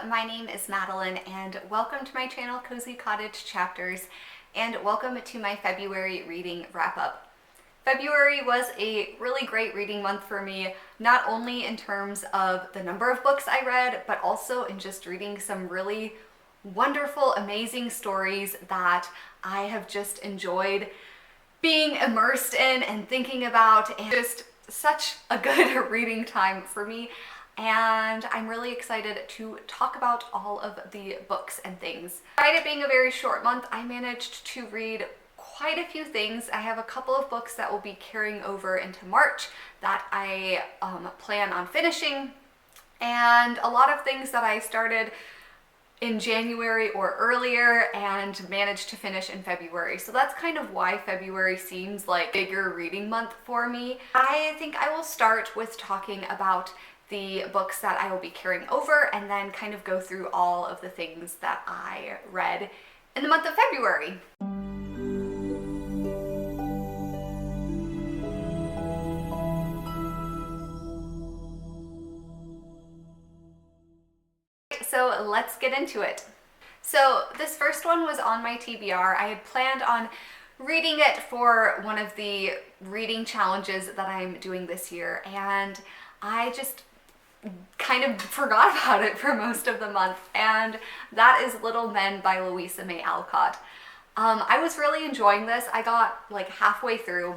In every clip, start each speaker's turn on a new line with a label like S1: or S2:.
S1: my name is Madeline and welcome to my channel Cozy Cottage Chapters and welcome to my February reading wrap-up. February was a really great reading month for me, not only in terms of the number of books I read, but also in just reading some really wonderful, amazing stories that I have just enjoyed being immersed in and thinking about, and just such a good reading time for me. And I'm really excited to talk about all of the books and things. Despite it being a very short month, I managed to read quite a few things. I have a couple of books that will be carrying over into March that I plan on finishing, and a lot of things that I started in January or earlier and managed to finish in February. So that's kind of why February seems like a bigger reading month for me. I think I will start with talking about the books that I will be carrying over and then kind of go through all of the things that I read in the month of February. So let's get into it. So this first one was on my TBR. I had planned on reading it for one of the reading challenges that I'm doing this year, and I just kind of forgot about it for most of the month, and that is Little Men by Louisa May Alcott. I was really enjoying this. I got like halfway through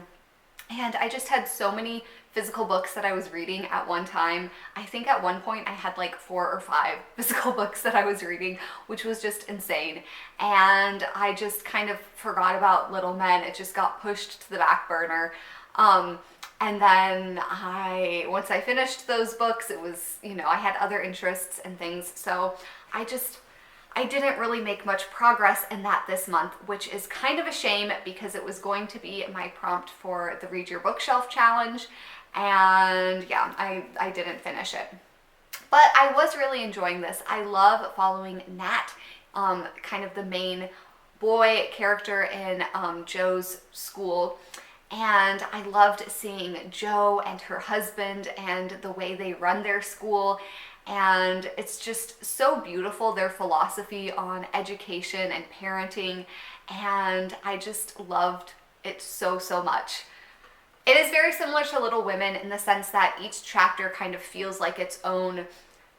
S1: and I just had so many physical books that I was reading at one time. I think at one point I had like 4 or 5 physical books that I was reading, which was just insane. And I just kind of forgot about Little Men. It just got pushed to the back burner. And then once I finished those books, it was, I had other interests and things. So I didn't really make much progress in that this month, which is kind of a shame because it was going to be my prompt for the Read Your Bookshelf challenge. And yeah, I didn't finish it. But I was really enjoying this. I love following Nat, kind of the main boy character in Joe's school. And I loved seeing Jo and her husband and the way they run their school. And it's just so beautiful, their philosophy on education and parenting. And I just loved it so, so much. It is very similar to Little Women in the sense that each chapter kind of feels like its own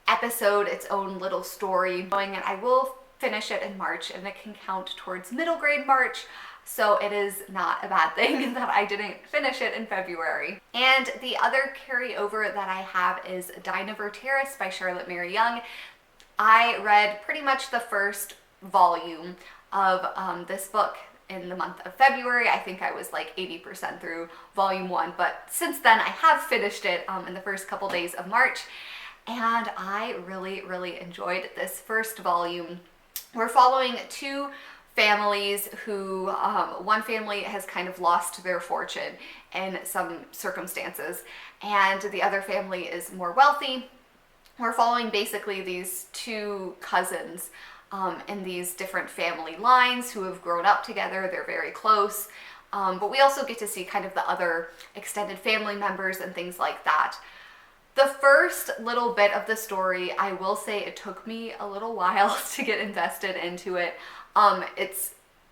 S1: episode, its own little story. And I will finish it in March, and it can count towards middle grade March. So it is not a bad thing that I didn't finish it in February. And the other carryover that I have is Dynevor, Terrace by Charlotte Mary Yonge. I read pretty much the first volume of this book in the month of February. I think I was like 80% through volume 1, but since then I have finished it in the first couple days of March, and I really, really enjoyed this first volume. We're following 2 families who, one family has kind of lost their fortune in some circumstances, and the other family is more wealthy. We're following basically these 2 cousins in these different family lines who have grown up together. They're very close, but we also get to see kind of the other extended family members and things like that. The first little bit of the story, I will say it took me a little while to get invested into it.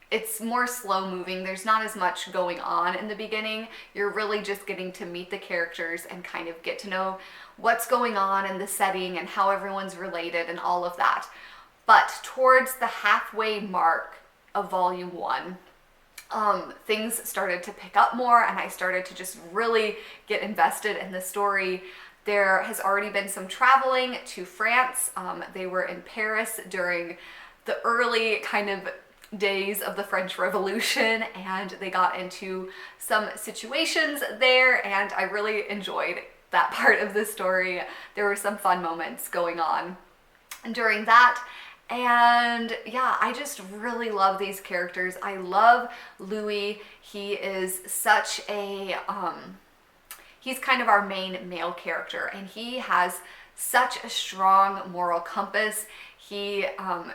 S1: It's more slow moving. There's not as much going on in the beginning. You're really just getting to meet the characters and kind of get to know what's going on in the setting and how everyone's related and all of that. But towards the halfway mark of volume 1, things started to pick up more, and I started to just really get invested in the story. There has already been some traveling to France. They were in Paris during the early kind of days of the French Revolution, and they got into some situations there, and I really enjoyed that part of the story. There were some fun moments going on during that. And yeah, I just really love these characters. I love Louis. He is such a, he's kind of our main male character, and he has such a strong moral compass. He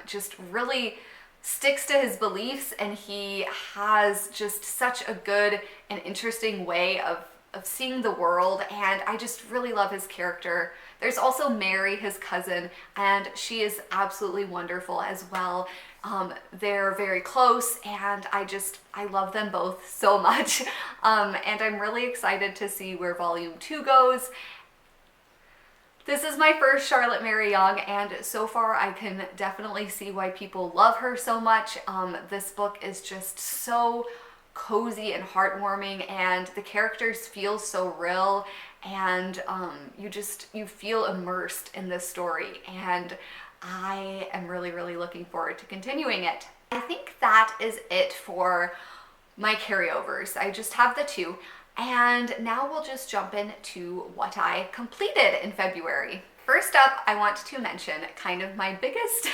S1: just really sticks to his beliefs, and he has just such a good and interesting way of seeing the world, and I just really love his character There's also Mary, his cousin, and she is absolutely wonderful as well. They're very close, and I love them both so much. And I'm really excited to see where volume 2 goes. This is my first Charlotte Mary Yonge, and so far I can definitely see why people love her so much. This book is just so cozy and heartwarming, and the characters feel so real, and you feel immersed in this story, and I am really looking forward to continuing it. I think that is it for my carryovers. I just have the 2. And now we'll just jump into what I completed in February. First up, I want to mention kind of my biggest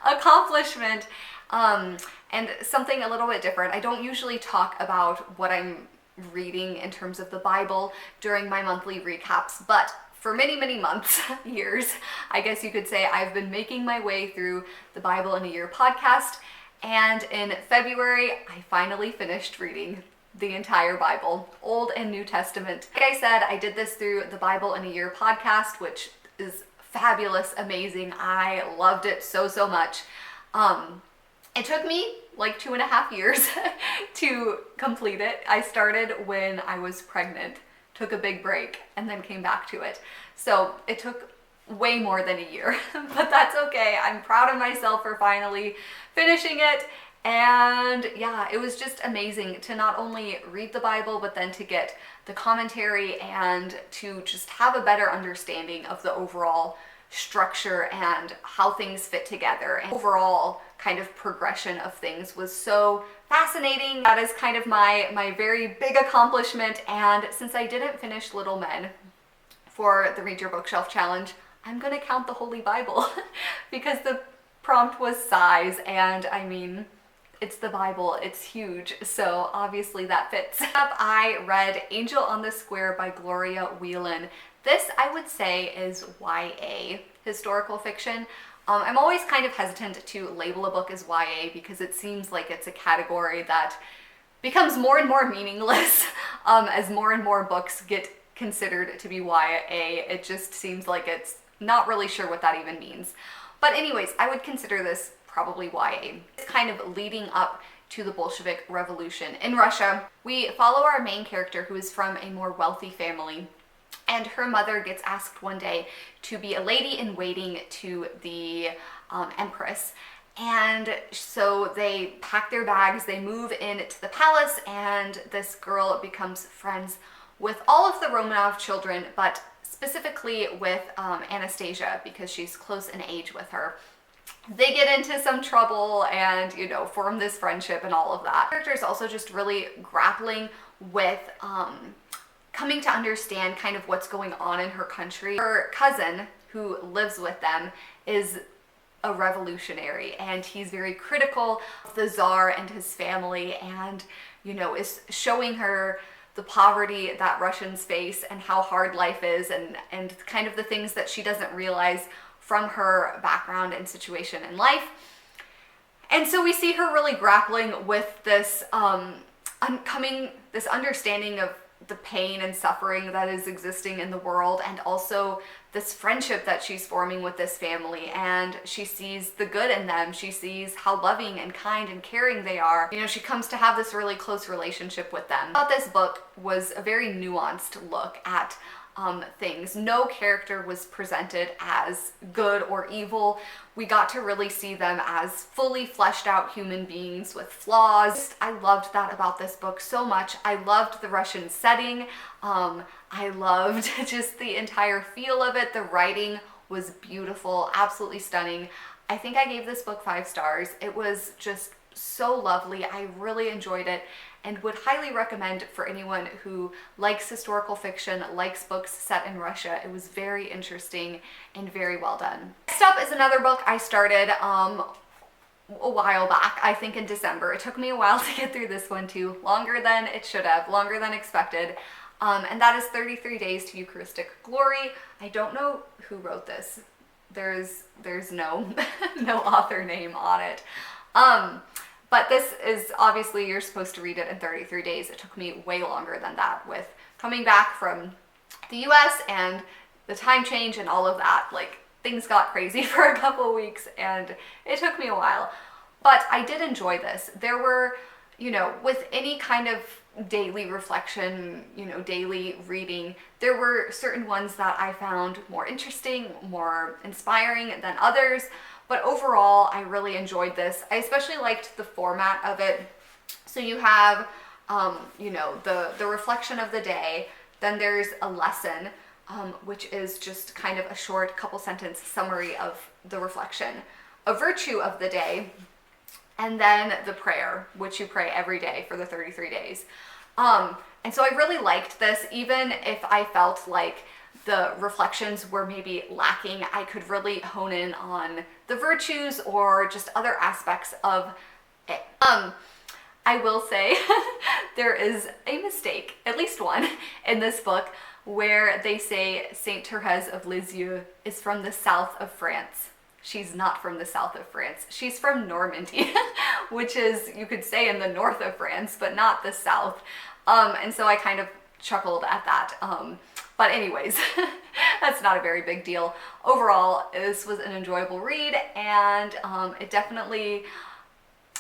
S1: accomplishment, and something a little bit different. I don't usually talk about what I'm reading in terms of the Bible during my monthly recaps, but for many months, years, I guess you could say, I've been making my way through the Bible in a Year podcast, and in February, I finally finished reading the entire Bible, Old and New Testament. Like I said, I did this through the Bible in a Year podcast, which is fabulous, amazing. I loved it so much. It took me like 2.5 years to complete it. I started when I was pregnant, took a big break, and then came back to it. So it took way more than a year, but that's okay. I'm proud of myself for finally finishing it. And yeah, it was just amazing to not only read the Bible, but then to get the commentary and to just have a better understanding of the overall structure and how things fit together. And overall kind of progression of things was so fascinating. That is kind of my very big accomplishment. And since I didn't finish Little Men for the Read Your Bookshelf Challenge, I'm gonna count the Holy Bible because the prompt was size, and I mean, it's the Bible, it's huge, so obviously that fits. I read Angel on the Square by Gloria Whelan. This, I would say, is YA historical fiction. I'm always kind of hesitant to label a book as YA because it seems like it's a category that becomes more and more meaningless as more and more books get considered to be YA. It just seems like it's not really sure what that even means. But anyways, I would consider this probably YA. It's kind of leading up to the Bolshevik Revolution in Russia. We follow our main character, who is from a more wealthy family, and her mother gets asked one day to be a lady in waiting to the Empress. And so they pack their bags, they move into the palace, and this girl becomes friends with all of the Romanov children, but specifically with Anastasia, because she's close in age with her. They get into some trouble and, you know, form this friendship and all of that. The character is also just really grappling with coming to understand kind of what's going on in her country. Her cousin, who lives with them, is a revolutionary, and he's very critical of the Tsar and his family, and, you know, is showing her the poverty that Russians face and how hard life is, and kind of the things that she doesn't realize from her background and situation in life. And so we see her really grappling with this this understanding of the pain and suffering that is existing in the world, and also this friendship that she's forming with this family, and she sees the good in them. She sees how loving and kind and caring they are. You know, she comes to have this really close relationship with them. I thought this book was a very nuanced look at things. No character was presented as good or evil. We got to really see them as fully fleshed out human beings with flaws. I loved that about this book so much. I loved the Russian setting. I loved just the entire feel of it. The writing was beautiful, absolutely stunning. I think I gave this book 5 stars. It was just so lovely. I really enjoyed it and would highly recommend for anyone who likes historical fiction, likes books set in Russia. It was very interesting and very well done. Next up is another book I started a while back, I think in December. It took me a while to get through this one too, longer than it should have, longer than expected. And that is 33 Days to Eucharistic Glory. I don't know who wrote this. There's no no author name on it. But this is obviously, you're supposed to read it in 33 days. It took me way longer than that, with coming back from the US and the time change and all of that, like things got crazy for a couple weeks and it took me a while. But I did enjoy this. There were, you know, with any kind of daily reflection, you know, daily reading, there were certain ones that I found more interesting, more inspiring than others. But overall, I really enjoyed this. I especially liked the format of it. So you have, you know, the reflection of the day, then there's a lesson, which is just kind of a short couple sentence summary of the reflection, a virtue of the day, and then the prayer, which you pray every day for the 33 days. And so I really liked this, even if I felt like the reflections were maybe lacking, I could really hone in on the virtues or just other aspects of it. I will say there is a mistake, at least one, in this book where they say Saint Terrace of Lisieux is from the south of France. She's not from the south of France. She's from Normandy, which is, you could say, in the north of France, but not the south. And so I kind of chuckled at that. But anyways, that's not a very big deal. Overall, this was an enjoyable read, and it definitely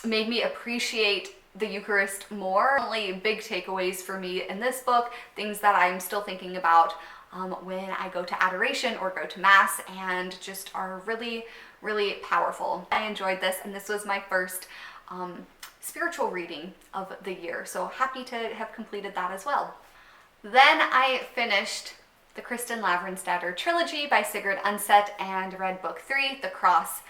S1: made me appreciate the Eucharist more. Definitely big takeaways for me in this book, things that I'm still thinking about when I go to adoration or go to mass, and just are really, really powerful. I enjoyed this, and this was my first spiritual reading of the year, so happy to have completed that as well. Then I finished the Kristin Lavransdatter trilogy by Sigrid Undset and read book 3, The Cross.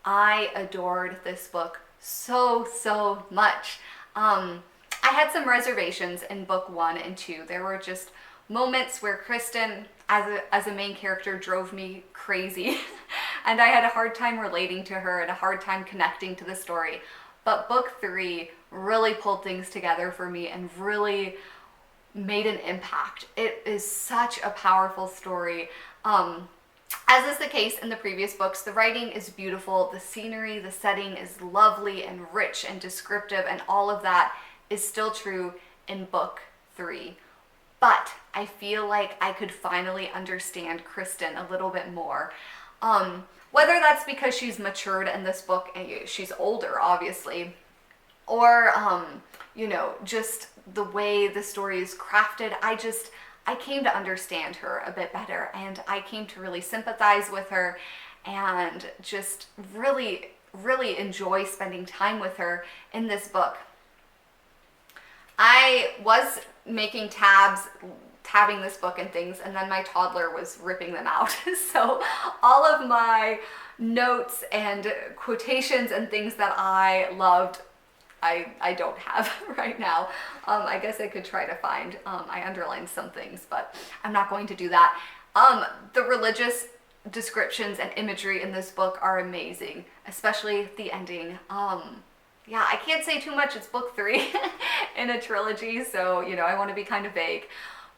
S1: I adored this book so much. I had some reservations in book 1 and 2. There were just moments where Kristin as a main character drove me crazy and I had a hard time relating to her and a hard time connecting to the story. But book 3 really pulled things together for me and really made an impact. It is such a powerful story. As is the case in the previous books, the writing is beautiful, the scenery, the setting is lovely and rich and descriptive, and all of that is still true in book 3. But I feel like I could finally understand Kristin a little bit more. Whether that's because she's matured in this book, and she's older, obviously, or, you know, just the way the story is crafted, I came to understand her a bit better, and I came to really sympathize with her and just really, really enjoy spending time with her in this book. I was making tabbing this book and things, and then my toddler was ripping them out. So all of my notes and quotations and things that I loved, I don't have right now. I guess I could try to find, I underlined some things, but I'm not going to do that. The religious descriptions and imagery in this book are amazing, especially the ending. Yeah, I can't say too much, it's book 3 in a trilogy, so, you know, I want to be kind of vague.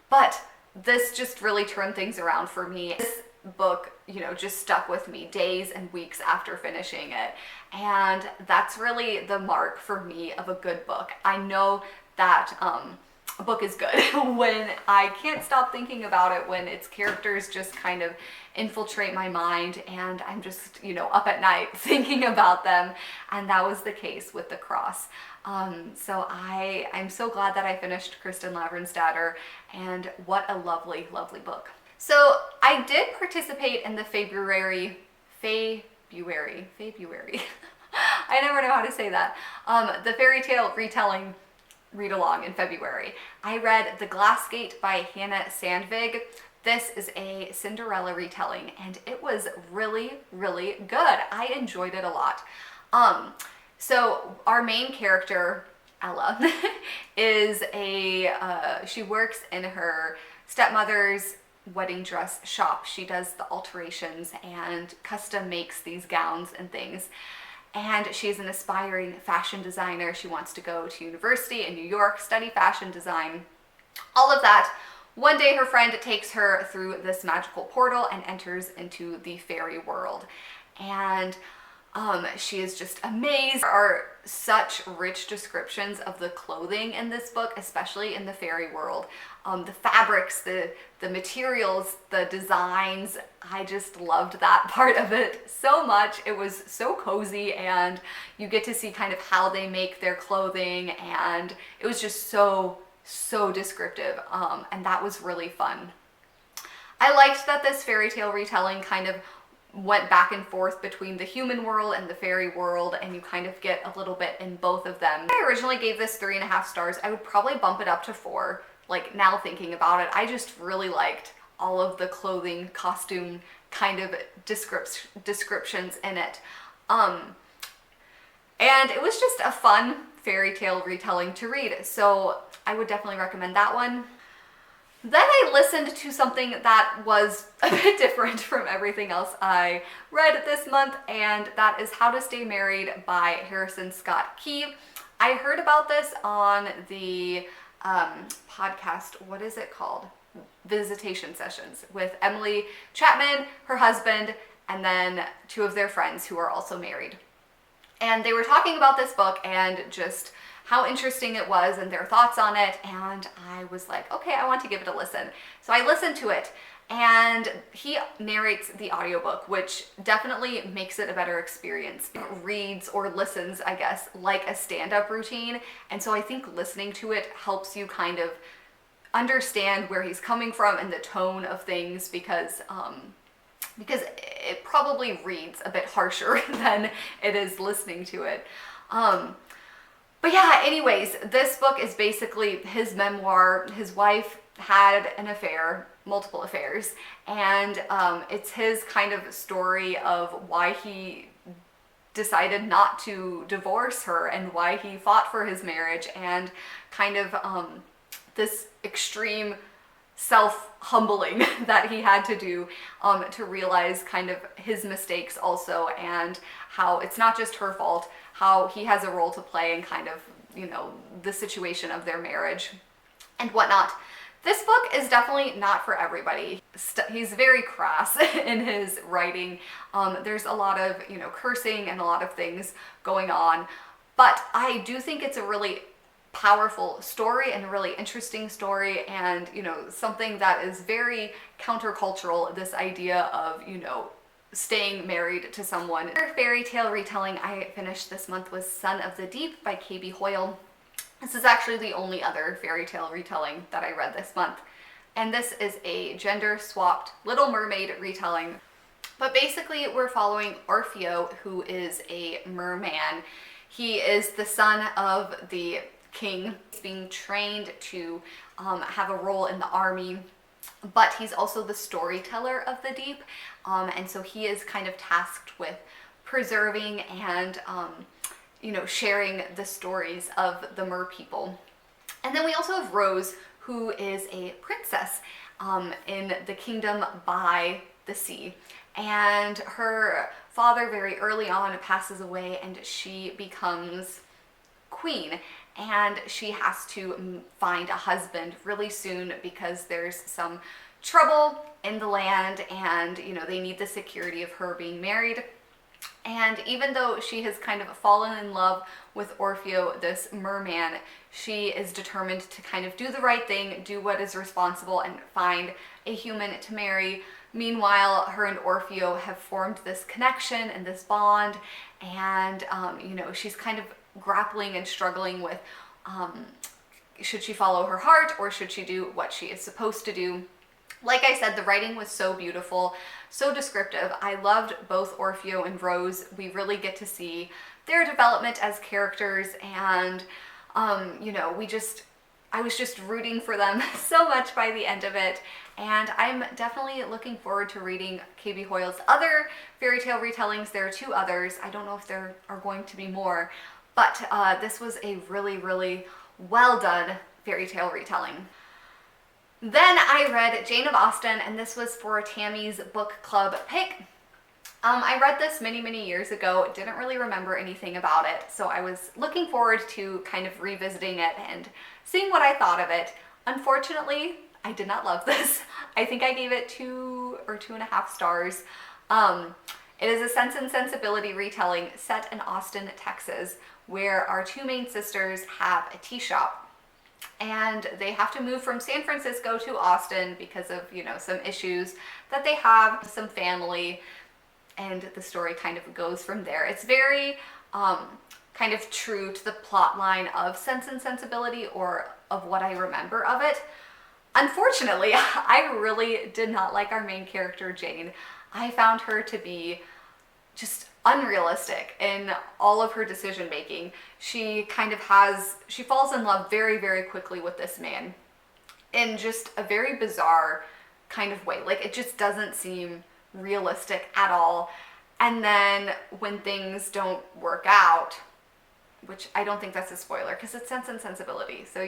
S1: But this just really turned things around for me. This book, you know, just stuck with me days and weeks after finishing it. And that's really the mark for me of a good book. I know that a book is good when I can't stop thinking about it, when its characters just kind of infiltrate my mind and I'm just, you know, up at night thinking about them. And that was the case with The Cross. So I'm so glad that I finished Kristin Lavransdatter, and what a lovely, lovely book. So I did participate in the February, I never know how to say that, the fairy tale retelling read-along in February. I read The Glass Gate by Hanna Sandvig. This is a Cinderella retelling, and it was really, really good. I enjoyed it a lot. So our main character, Ella, is she works in her stepmother's wedding dress shop. She does the alterations and custom makes these gowns and things. And she's an aspiring fashion designer. She wants to go to university in New York, study fashion design, all of that. One day her friend takes her through this magical portal and enters into the fairy world. And She is just amazing. There are such rich descriptions of the clothing in this book, especially in the fairy world. The fabrics, the materials, the designs. I just loved that part of it so much. It was so cozy, and you get to see kind of how they make their clothing, and it was just so descriptive, and that was really fun. I liked that this fairy tale retelling kind of went back and forth between the human world and the fairy world, and you kind of get a little bit in both of them. I originally gave this 3.5 stars. I would probably bump it up to 4. Like, now thinking about it, I just really liked all of the clothing, costume kind of descriptions in it. And it was just a fun fairy tale retelling to read, so I would definitely recommend that one. Then I listened to something that was a bit different from everything else I read this month, and that is How to Stay Married by Harrison Scott Key. I heard about this on the podcast, what is it called? Visitation Sessions, with Emily Chapman, her husband, and then 2 of their friends who are also married. And they were talking about this book and just how interesting it was and their thoughts on it, and I was like, okay, I want to give it a listen. So I listened to it, and he narrates the audiobook, which definitely makes it a better experience. It reads or listens, I guess, like a stand-up routine, and so I think listening to it helps you kind of understand where he's coming from and the tone of things, because it probably reads a bit harsher than it is listening to it. But yeah, anyways, this book is basically his memoir. His wife had an affair, multiple affairs, and it's his kind of story of why he decided not to divorce her and why he fought for his marriage, and kind of this extreme self-humbling that he had to do to realize kind of his mistakes also, and how it's not just her fault, how he has a role to play in kind of, you know, the situation of their marriage and whatnot. This book is definitely not for everybody. He's very crass in his writing. There's a lot of, you know, cursing and a lot of things going on, but I do think it's a really powerful story and a really interesting story, and, you know, something that is very countercultural, this idea of, you know, staying married to someone. Another fairy tale retelling I finished this month was Son of the Deep by K.B. Hoyle. This is actually the only other fairy tale retelling that I read this month, and this is a gender-swapped Little Mermaid retelling. But basically we're following Orfeo, who is a merman. He is the son of the king. He's being trained to have a role in the army, but he's also the storyteller of the deep, and so he is kind of tasked with preserving and you know, sharing the stories of the mer people. And then we also have Rose, who is a princess in the kingdom by the sea, and her father very early on passes away, and she becomes queen, and she has to find a husband really soon because there's some trouble in the land, and, you know, they need the security of her being married. And even though she has kind of fallen in love with Orfeo, this merman, she is determined to kind of do the right thing, do what is responsible, and find a human to marry. Meanwhile, her and Orfeo have formed this connection and this bond, and you know, she's kind of grappling and struggling with should she follow her heart or should she do what she is supposed to do. Like I said, the writing was so beautiful, so descriptive. I loved both Orfeo and Rose. We really get to see their development as characters, and you know, I was just rooting for them so much by the end of it. And I'm definitely looking forward to reading K.B. Hoyle's other fairy tale retellings. There are 2 others. I don't know if there are going to be more, but this was a really, really well done fairy tale retelling. Then I read Jane of Austen, and this was for Tammy's book club pick. I read this many, many years ago, didn't really remember anything about it, so I was looking forward to kind of revisiting it and seeing what I thought of it. Unfortunately, I did not love this. I think I gave it 2 or 2.5 stars. It is a Sense and Sensibility retelling set in Austin, Texas, where our two main sisters have a tea shop. And they have to move from San Francisco to Austin because of, some issues that they have, some family, and the story kind of goes from there. It's very kind of true to the plot line of Sense and Sensibility, or of what I remember of it. Unfortunately, I really did not like our main character, Jane. I found her to be just unrealistic in all of her decision making. She falls in love very, very quickly with this man in just a very bizarre kind of way. Like, it just doesn't seem realistic at all. And then when things don't work out, which I don't think that's a spoiler because it's Sense and Sensibility. So,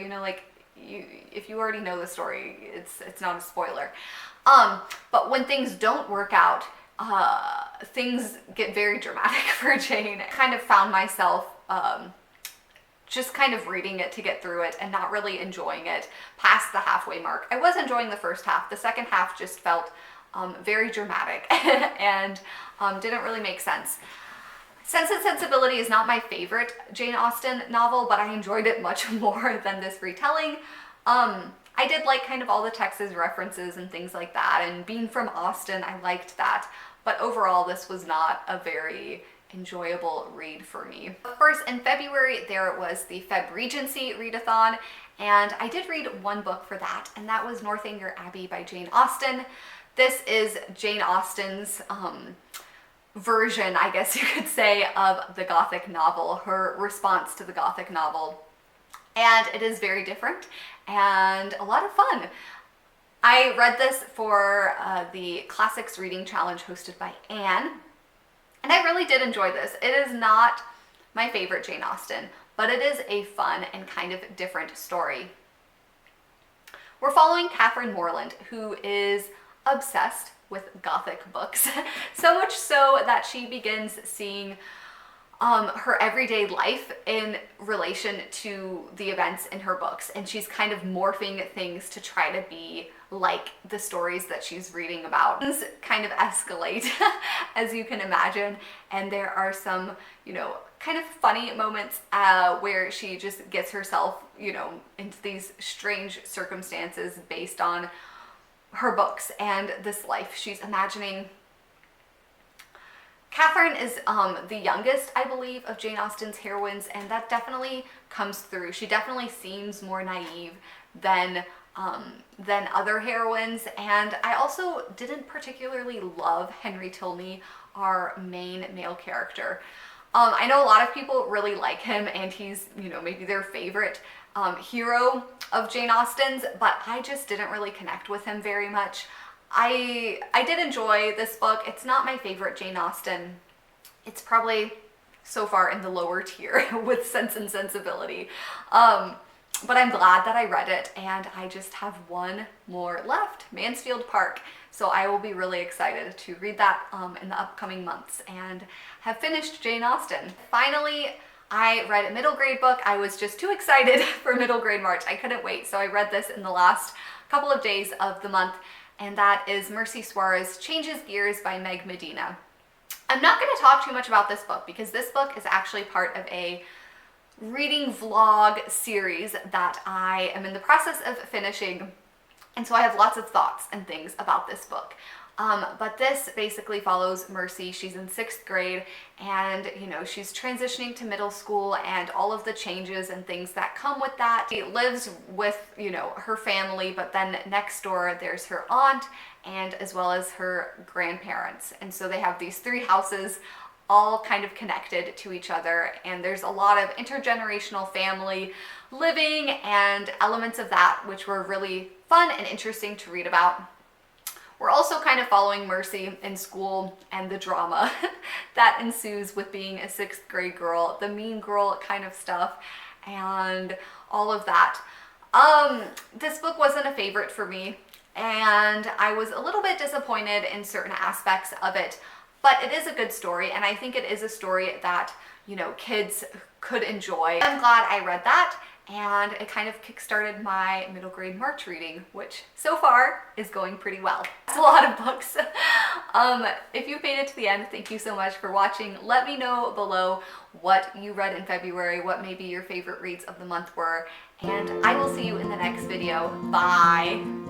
S1: if you already know the story, it's not a spoiler. But when things don't work out, things get very dramatic for Jane. I kind of found myself just kind of reading it to get through it and not really enjoying it past the halfway mark. I was enjoying the first half. The second half just felt very dramatic and didn't really make sense. Sense and Sensibility is not my favorite Jane Austen novel, but I enjoyed it much more than this retelling. I did like kind of all the Texas references and things like that, and being from Austin, I liked that. But overall, this was not a very enjoyable read for me. Of course, in February, there was the Feb Regency readathon, and I did read one book for that, and that was Northanger Abbey by Jane Austen. This is Jane Austen's version, I guess you could say, of the Gothic novel, her response to the Gothic novel. And it is very different and a lot of fun. I read this for the Classics Reading Challenge hosted by Anne, and I really did enjoy this. It is not my favorite Jane Austen, but it is a fun and kind of different story. We're following Catherine Morland, who is obsessed with Gothic books, so much so that she begins seeing her everyday life in relation to the events in her books, and she's kind of morphing things to try to be like the stories that she's reading about. Things kind of escalate, as you can imagine, and there are some, kind of funny moments where she just gets herself, into these strange circumstances based on her books and this life she's imagining. Catherine is the youngest, I believe, of Jane Austen's heroines, and that definitely comes through. She definitely seems more naive than other heroines, and I also didn't particularly love Henry Tilney, our main male character. I know a lot of people really like him, and he's, maybe their favorite hero of Jane Austen's, but I just didn't really connect with him very much. I did enjoy this book. It's not my favorite Jane Austen. It's probably so far in the lower tier with Sense and Sensibility. But I'm glad that I read it, and I just have one more left, Mansfield Park. So I will be really excited to read that in the upcoming months and have finished Jane Austen. Finally, I read a middle grade book. I was just too excited for middle grade March. I couldn't wait. So I read this in the last couple of days of the month, and that is Merci Suarez Changes Gears by Meg Medina. I'm not going to talk too much about this book because this book is actually part of a reading vlog series that I am in the process of finishing, and so I have lots of thoughts and things about this book. But this basically follows Merci. She's in 6th grade, and she's transitioning to middle school and all of the changes and things that come with that. She lives with her family, but then next door there's her aunt and as well as her grandparents, and so they have these 3 houses all kind of connected to each other, and there's a lot of intergenerational family living and elements of that which were really fun and interesting to read about. We're also kind of following Merci in school and the drama that ensues with being a 6th grade girl, the mean girl kind of stuff, and all of that. This book wasn't a favorite for me, and I was a little bit disappointed in certain aspects of it, but it is a good story, and I think it is a story that, kids could enjoy. I'm glad I read that, and it kind of kickstarted my middle grade March reading, which so far is going pretty well. That's a lot of books. If you've made it to the end, thank you so much for watching. Let me know below what you read in February, what maybe your favorite reads of the month were, and I will see you in the next video. Bye!